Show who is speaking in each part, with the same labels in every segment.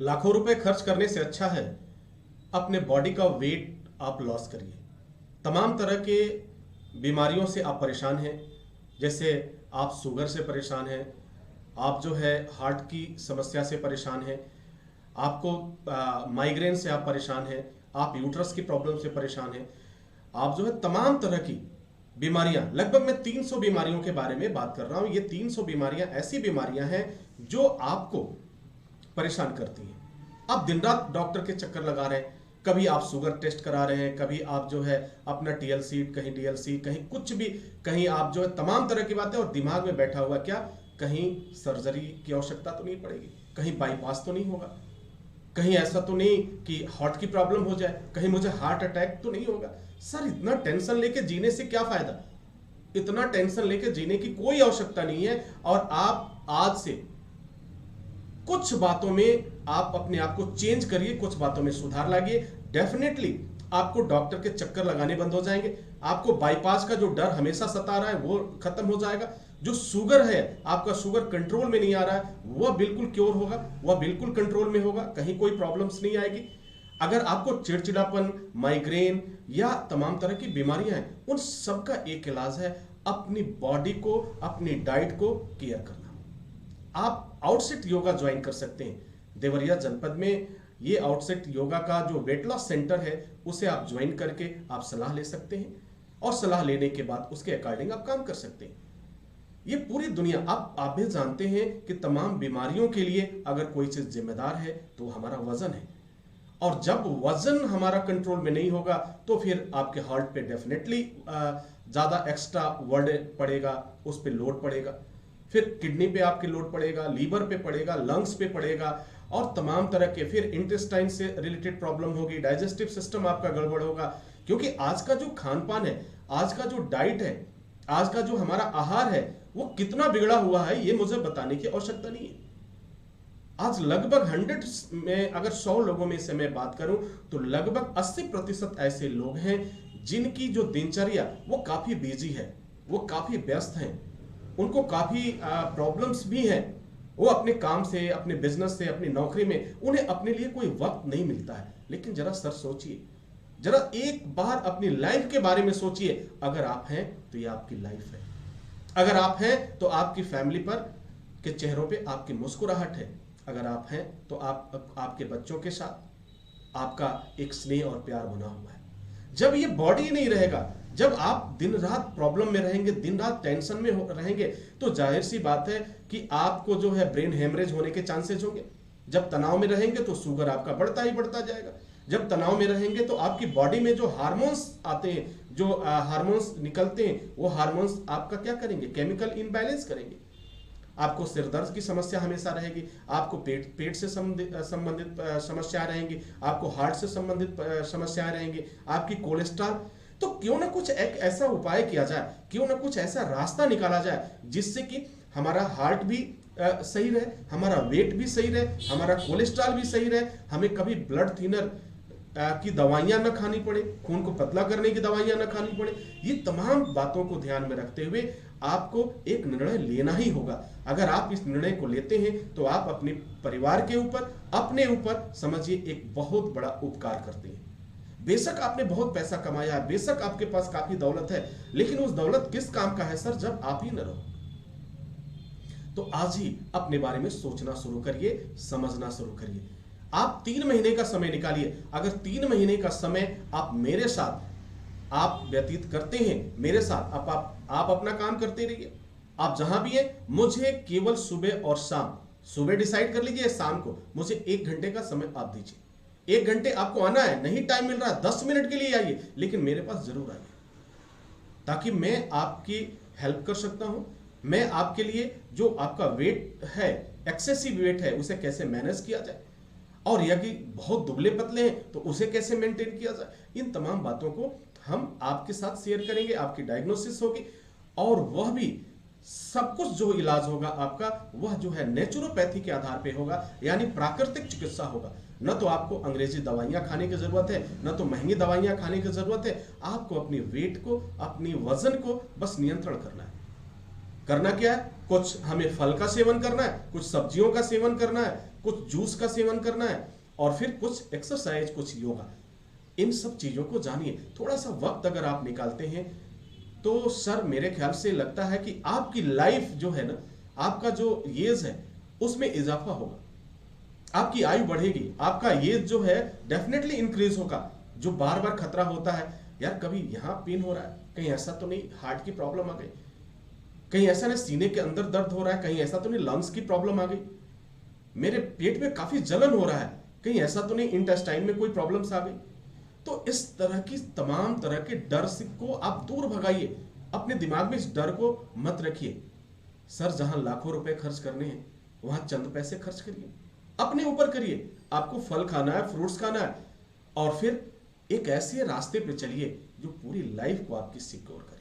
Speaker 1: लाखों रुपए खर्च करने से अच्छा है अपने बॉडी का वेट आप लॉस करिए। तमाम तरह के बीमारियों से आप परेशान हैं, जैसे आप शुगर से परेशान हैं, आप जो है हार्ट की समस्या से परेशान हैं, आपको माइग्रेन से आप परेशान हैं, आप यूट्रस की प्रॉब्लम से परेशान हैं, आप जो है तमाम तरह की बीमारियां, लगभग मैं 300 बीमारियों के बारे में बात कर रहा हूं। ये 300 बीमारियां ऐसी बीमारियां हैं जो आपको परेशान करती हैं। आप दिन रात डॉक्टर के चक्कर लगा रहे हैं, कभी आप शुगर टेस्ट करा रहे हैं, कभी आप जो है अपना टीएलसी, कहीं डीएलसी, कहीं कुछ भी, कहीं आप जो है तमाम तरह की बातें, और दिमाग में बैठा हुआ क्या, कहीं सर्जरी की आवश्यकता तो नहीं पड़ेगी, कहीं बाईपास तो नहीं होगा, कहीं ऐसा तो नहीं कि हार्ट की प्रॉब्लम हो जाए, कहीं मुझे हार्ट अटैक तो नहीं होगा। सर इतना टेंशन लेके जीने से क्या फायदा? इतना टेंशन लेके जीने की कोई आवश्यकता नहीं है। और आप आज से कुछ बातों में आप अपने आप को चेंज करिए, कुछ बातों में सुधार लाइए। डेफिनेटली आपको डॉक्टर के चक्कर लगाने बंद हो जाएंगे, आपको बाईपास का जो डर हमेशा सता रहा है वो खत्म हो जाएगा, जो शुगर है, आपका शुगर कंट्रोल में नहीं आ रहा है, वह बिल्कुल क्योर होगा, वह बिल्कुल कंट्रोल में होगा, कहीं कोई प्रॉब्लम्स नहीं आएगी। अगर आपको चिड़चिड़ापन, माइग्रेन या तमाम तरह की बीमारियां हैं, उन सब का एक इलाज है अपनी बॉडी को, अपनी डाइट को केयर करना। आप आउटसेट योगा ज्वाइन कर सकते हैं। देवरिया जनपद में ये आउटसेट योगा का जो वेट लॉस सेंटर है, उसे आप ज्वाइन करके आप सलाह ले सकते हैं, और सलाह लेने के बाद उसके अकॉर्डिंग आप काम कर सकते हैं। ये पूरी दुनिया, आप भी जानते हैं कि तमाम बीमारियों के लिए अगर कोई चीज जिम्मेदार है तो हमारा वजन है, और जब वजन हमारा कंट्रोल में नहीं होगा तो फिर आपके हार्ट पे डेफिनेटली ज्यादा एक्स्ट्रा वर्डन पड़ेगा, उस पर लोड पड़ेगा, फिर किडनी पे आपके लोड पड़ेगा, लीवर पे पड़ेगा, लंग्स पे पड़ेगा, और तमाम तरह के फिर इंटेस्टाइन से रिलेटेड प्रॉब्लम होगी, डाइजेस्टिव सिस्टम आपका गड़बड़ होगा। क्योंकि आज का जो खान पान है, आज का जो डाइट है, आज का जो हमारा आहार है, वो कितना बिगड़ा हुआ है ये मुझे बताने की आवश्यकता नहीं है। आज लगभग 100 में अगर 100 लोगों में से मैं बात करूं तो लगभग 80% ऐसे लोग हैं जिनकी जो दिनचर्या वो काफी बिजी है, वो काफी व्यस्त हैं, उनको काफी प्रॉब्लम्स भी हैं, वो अपने काम से, अपने बिजनेस से, अपनी नौकरी में उन्हें अपने लिए कोई वक्त नहीं मिलता है। लेकिन जरा सर सोचिए, जरा एक बार अपनी लाइफ के बारे में सोचिए। अगर आप हैं तो ये आपकी लाइफ है, अगर आप हैं तो आपकी फैमिली पर के चेहरों पे आपकी मुस्कुराहट है, अगर आप हैं तो आपके बच्चों के साथ आपका एक स्नेह और प्यार बना हुआ है। जब ये बॉडी नहीं रहेगा, जब आप दिन रात प्रॉब्लम में रहेंगे, दिन रात टेंशन में रहेंगे, तो जाहिर सी बात है कि आपको जो है ब्रेन हेमरेज होने के चांसेस होंगे। जब तनाव में रहेंगे तो शुगर आपका बढ़ता ही बढ़ता जाएगा। जब तनाव में रहेंगे तो आपकी बॉडी में जो हार्मोन्स आते हैं, जो हार्मोन्स निकलते हैं, वो हार्मोन्स आपका क्या करेंगे, केमिकल इनबैलेंस करेंगे। आपको सिर दर्द की समस्या हमेशा रहेगी, आपको पेट से संबंधित समस्याएं रहेंगी, आपको हार्ट से संबंधित समस्याएं रहेंगी, आपकी कोलेस्ट्रॉल। तो क्यों ना कुछ एक ऐसा उपाय किया जाए, क्यों ना कुछ ऐसा रास्ता निकाला जाए जिससे कि हमारा हार्ट भी सही रहे, हमारा वेट भी सही रहे, हमारा कोलेस्ट्रॉल भी सही रहे, हमें कभी ब्लड थिनर की दवाइयां न खानी पड़े, खून को पतला करने की दवाइयां न खानी पड़े। ये तमाम बातों को ध्यान में रखते हुए आपको एक निर्णय लेना ही होगा। अगर आप इस निर्णय को लेते हैं तो आप अपने परिवार के ऊपर, अपने ऊपर समझिए एक बहुत बड़ा उपकार करते हैं। बेशक आपने बहुत पैसा कमाया है, बेशक आपके पास काफी दौलत है, लेकिन उस दौलत किस काम का है सर जब आप ही न रहो। तो आज ही अपने बारे में सोचना शुरू करिए, समझना शुरू करिए। आप 3 महीने का समय निकालिए। अगर 3 महीने का समय आप मेरे साथ आप व्यतीत करते हैं, मेरे साथ आप अपना काम करते रहिए, आप जहां भी हैं, मुझे केवल सुबह और शाम, सुबह डिसाइड कर लीजिए, शाम को मुझे 1 घंटे का समय आप दीजिए। 1 घंटे आपको आना है, नहीं टाइम मिल रहा है 10 मिनट के लिए आइए, लेकिन मेरे पास जरूर आइए, ताकि मैं आपकी हेल्प कर सकता हूं। मैं आपके लिए जो आपका वेट है, एक्सेसिव वेट है, उसे कैसे मैनेज किया जाए, और यदि बहुत दुबले पतले हैं तो उसे कैसे मेंटेन किया जाए, इन तमाम बातों को हम आपके साथ शेयर करेंगे। आपकी डायग्नोसिस होगी, और वह भी सब कुछ जो इलाज होगा आपका, वह जो है नेचुरोपैथी के आधार पे होगा, यानी प्राकृतिक चिकित्सा होगा। न तो आपको अंग्रेजी दवाइयां खाने की जरूरत है, न तो महंगी दवाइयां खाने की जरूरत है। आपको अपनी वेट को, अपनी वजन को बस नियंत्रण करना है। करना क्या है, कुछ हमें फल का सेवन करना है, कुछ सब्जियों का सेवन करना है, कुछ जूस का सेवन करना है, और फिर कुछ एक्सरसाइज, कुछ योगा। इन सब चीजों को जानिए। थोड़ा सा वक्त अगर आप निकालते हैं तो सर मेरे ख्याल से लगता है कि आपकी लाइफ जो है ना, आपका जो एज है उसमें इजाफा होगा, आपकी आयु बढ़ेगी, आपका एज जो है डेफिनेटली इंक्रीज होगा। जो बार बार खतरा होता है, यार कभी यहां पेन हो रहा है, कहीं ऐसा तो नहीं हार्ट की प्रॉब्लम आ गई, कहीं ऐसा नहीं सीने के अंदर दर्द हो रहा है, कहीं ऐसा तो नहीं लंग्स की प्रॉब्लम आ गई, मेरे पेट में काफी जलन हो रहा है, कहीं ऐसा तो नहीं इंटेस्टाइन में कोई प्रॉब्लम्स आ गई। तो इस तरह की तमाम तरह के डर से को आप दूर भगाइए, अपने दिमाग में इस डर को मत रखिए। सर जहां लाखों रुपए खर्च करने हैं वहां चंद पैसे खर्च करिए, अपने ऊपर करिए। आपको फल खाना है, फ्रूट्स खाना है, और फिर एक ऐसे रास्ते पे चलिए जो पूरी लाइफ को आपकी सिक्योर करे।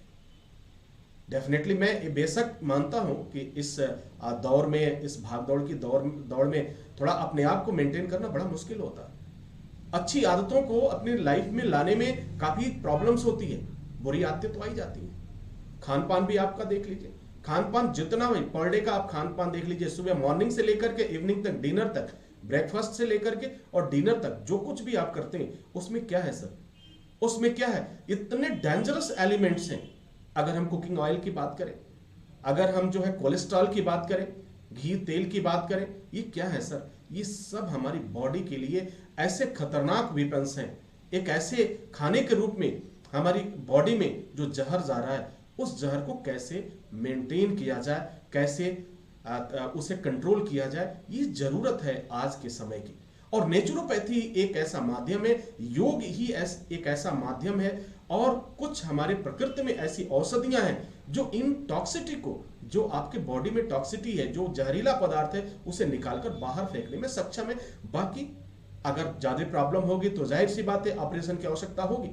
Speaker 1: डेफिनेटली मैं बेशक मानता हूं कि इस दौर में, इस भागदौड़ की दौड़ में थोड़ा अपने आप को मेंटेन करना बड़ा मुश्किल होता है। अच्छी आदतों को अपनी लाइफ में लाने में काफी प्रॉब्लम्स होती है, बुरी आदतें तो आई जाती हैं। खान पान भी आपका देख लीजिए, खान पान जितना भी पर डे का आप खान पान देख लीजिए, सुबह मॉर्निंग से लेकर के इवनिंग तक, डिनर तक, ब्रेकफास्ट से लेकर के और डिनर तक जो कुछ भी आप करते हैं उसमें क्या है सर, उसमें क्या है? इतने डेंजरस एलिमेंट्स हैं। अगर हम कुकिंग ऑयल की बात करें, अगर हम जो है कोलेस्ट्रॉल की बात करें, घी तेल की बात करें, ये क्या है सर? ये सब हमारी बॉडी के लिए ऐसे खतरनाक वेपन्स हैं। एक ऐसे खाने के रूप में हमारी बॉडी में जो जहर जा रहा है, उस जहर को कैसे मेंटेन किया जाए, कैसे उसे कंट्रोल किया जाए, ये जरूरत है आज के समय की। और नेचुरोपैथी एक ऐसा माध्यम है, योग ही एक ऐसा माध्यम है, और कुछ हमारे प्रकृति में ऐसी औषधियां हैं जो इन टॉक्सिटी को, जो आपके बॉडी में टॉक्सिटी है, जो जहरीला पदार्थ है, उसे निकालकर बाहर फेंकने में सक्षम है। बाकी अगर ज्यादा प्रॉब्लम होगी तो जाहिर सी बात है ऑपरेशन की आवश्यकता होगी।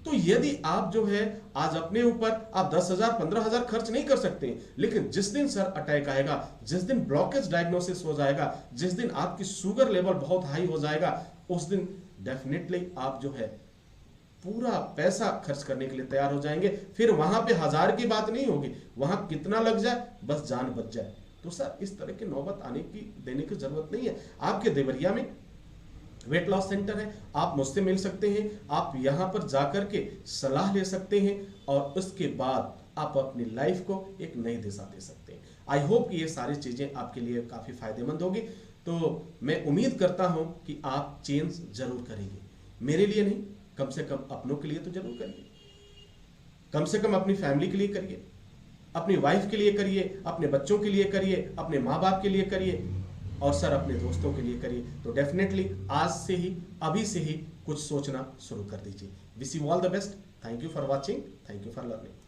Speaker 1: तो यदि आप जो है आज अपने ऊपर आप 10,000 15,000 खर्च नहीं कर सकते, लेकिन जिस दिन सर अटैक आएगा, जिस दिन ब्लॉकेज डायग्नोसिस हो जाएगा, जिस दिन आपकी शुगर लेवल बहुत हाई हो जाएगा, उस दिन डेफिनेटली आप जो है पूरा पैसा खर्च करने के लिए तैयार हो जाएंगे। फिर वहां पे 1000 की बात नहीं होगी, वहां कितना लग जाए, बस जान बच जाए। तो सर इस तरह की नौबत देने की जरूरत नहीं है। आपके देवरिया में वेट लॉस सेंटर है, आप मुझसे मिल सकते हैं, आप यहां पर जाकर के सलाह ले सकते हैं, और उसके बाद आप अपनी लाइफ को एक नई दिशा दे सकते हैं। आई होप कि ये सारी चीजें आपके लिए काफी फायदेमंद होगी। तो मैं उम्मीद करता हूं कि आप चेंज जरूर करेंगे। मेरे लिए नहीं, कम से कम अपनों के लिए तो जरूर करिए, कम से कम अपनी फैमिली के लिए करिए, अपनी वाइफ के लिए करिए, अपने बच्चों के लिए करिए, अपने माँ बाप के लिए करिए, और सर अपने दोस्तों के लिए करिए। तो डेफिनेटली आज से ही, अभी से ही कुछ सोचना शुरू कर दीजिए। Wish you all the best. Thank you for watching, thank you for learning.